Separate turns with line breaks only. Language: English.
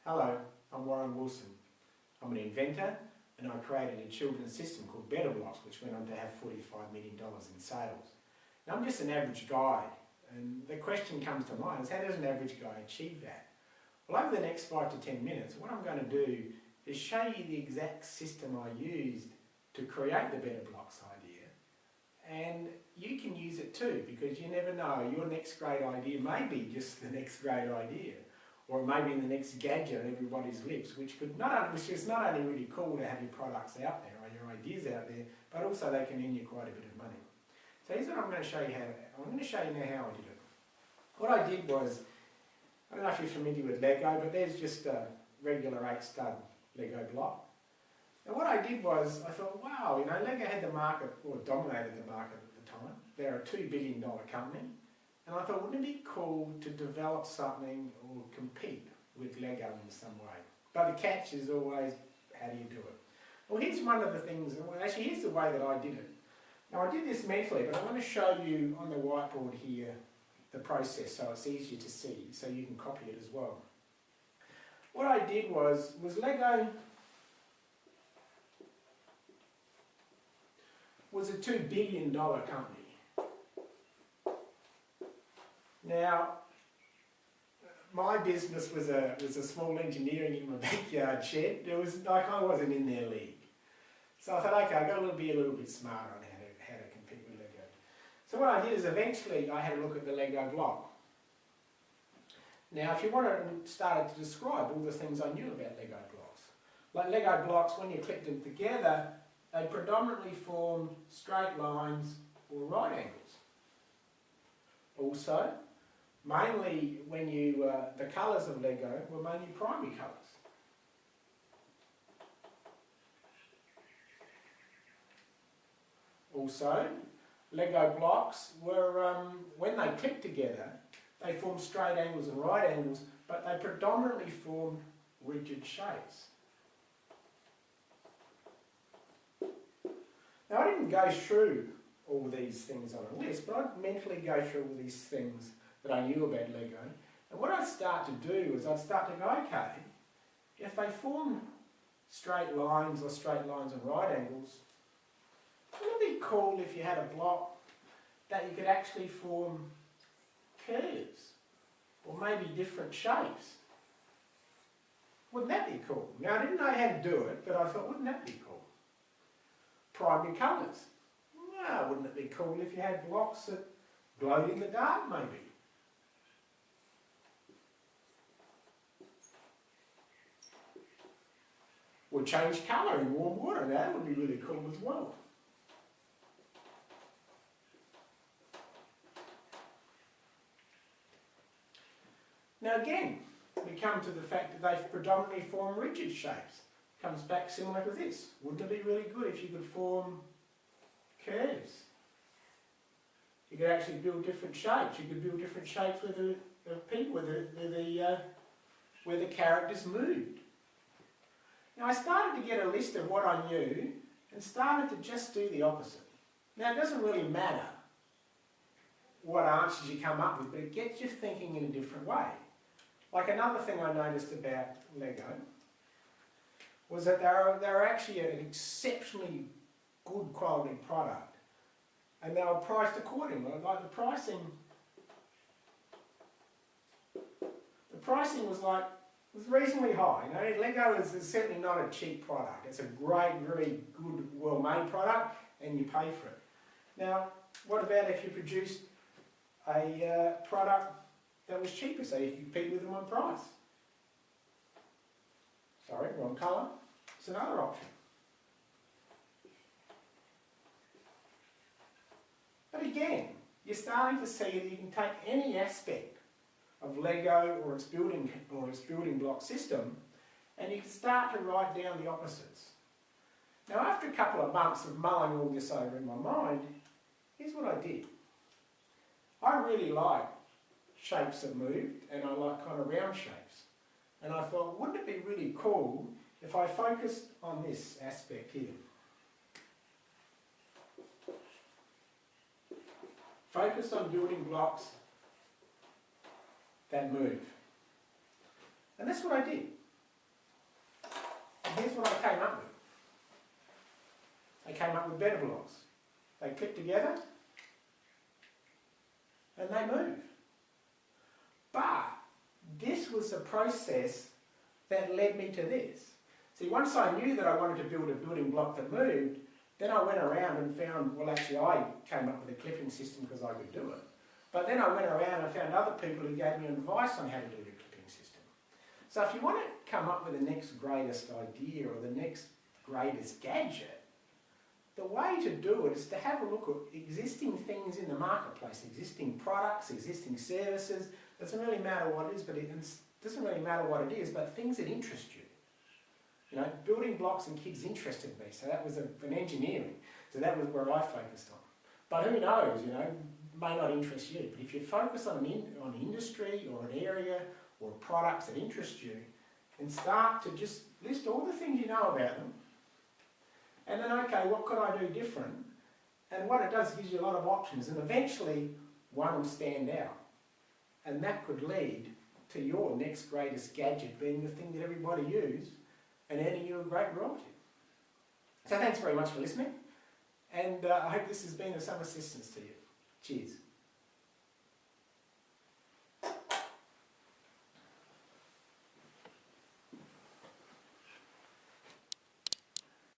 Hello, I'm Warren Wilson. I'm an inventor and I created a children's system called Better Blocks, which went on to have $45 million in sales. Now I'm just an average guy, and the question comes to mind is, how does an average guy achieve that? Well, over the next 5 to 10 minutes, what I'm going to do is show you the exact system I used to create the Better Blocks idea, and you can use it too, because you never know, your next great idea may be just the next great idea, or it may be the next gadget on everybody's lips, which is not only really cool to have your products out there or your ideas out there, but also they can earn you quite a bit of money. So here's what I'm going to show you I'm going to show you now how I did it. What I did was, I don't know if you're familiar with Lego, but there's just a regular 8-stud Lego block. And what I did was, I thought, wow, you know, Lego had the market, or dominated the market at the time. They're a $2 billion company. And I thought, wouldn't it be cool to develop something or compete with Lego in some way? But the catch is always, how do you do it? Well, here's one of the things, well, actually here's the way that I did it. Now I did this mentally, but I want to show you on the whiteboard here the process so it's easier to see, so you can copy it as well. What I did was Lego was a $2 billion company. Now, my business was a small engineering in my backyard shed. There was I wasn't in their league. So I thought, okay, I've got to be a little bit smarter on how to compete with Lego. So what I did is eventually I had a look at the Lego block. Now, if you want to start to describe all the things I knew about Lego blocks. Like Lego blocks, when you click them together, they predominantly form straight lines or right angles. Also, mainly when the colours of Lego were mainly primary colours. Also, Lego blocks were, when they click together, they form straight angles and right angles, but they predominantly form rigid shapes. Now, I didn't go through all these things on a list, but I'd mentally go through all these things that I knew about Lego. And what I'd start to do is I'd start to go, okay, if they form straight lines and right angles, wouldn't it be cool if you had a block that you could actually form curves or maybe different shapes? Wouldn't that be cool? Now, I didn't know how to do it, but I thought, wouldn't that be cool? Primary colours. Well, wouldn't it be cool if you had blocks that glowed in the dark, maybe? Or change colour in warm water. Now, that would be really cool as well. Now again, we come to the fact that they predominantly form rigid shapes. Comes back similar to this. Wouldn't it be really good if you could form curves? You could actually build different shapes. You could build different shapes where the people, where the characters moved. Now I started to get a list of what I knew and started to just do the opposite. Now it doesn't really matter what answers you come up with, but it gets you thinking in a different way. Like another thing I noticed about Lego was that they're actually an exceptionally good quality product, and they were priced accordingly. Like the pricing was reasonably high. You know, Lego is certainly not a cheap product. It's a great, very good, well-made product, and you pay for it. Now, what about if you produced a product that was cheaper, so you could compete with them on price? Sorry, wrong colour. It's another option. But again, you're starting to see that you can take any aspect of Lego or its building block system, and you can start to write down the opposites. Now, after a couple of months of mulling all this over in my mind, here's what I did. I really like shapes that moved, and I like kind of round shapes. And I thought, wouldn't it be really cool if I focused on this aspect here? Focused on building blocks that move. And that's what I did. here's what I came up with. I came up with better blocks. They clip together and they move. But this was the process that led me to this. See, once I knew that I wanted to build a building block that moved, then I went around and found, well actually I came up with a clipping system because I could do it. But then I went around and found other people who gave me advice on how to do the clipping system. So if you want to come up with the next greatest idea or the next greatest gadget, the way to do it is to have a look at existing things in the marketplace, existing products, existing services. It doesn't really matter what it is, but it doesn't really matter what it is, but things that interest you. You know, building blocks and kids interested me, so that was an engineering. So that was where I focused on. But who knows, you know, may not interest you. But if you focus on an industry or an area or products that interest you, and start to just list all the things you know about them, and then, okay, what could I do different? And what it does, it gives you a lot of options, and eventually one will stand out. And that could lead to your next greatest gadget being the thing that everybody uses and earning you a great royalty. So thanks very much for listening, and I hope this has been of some assistance to you. Cheers.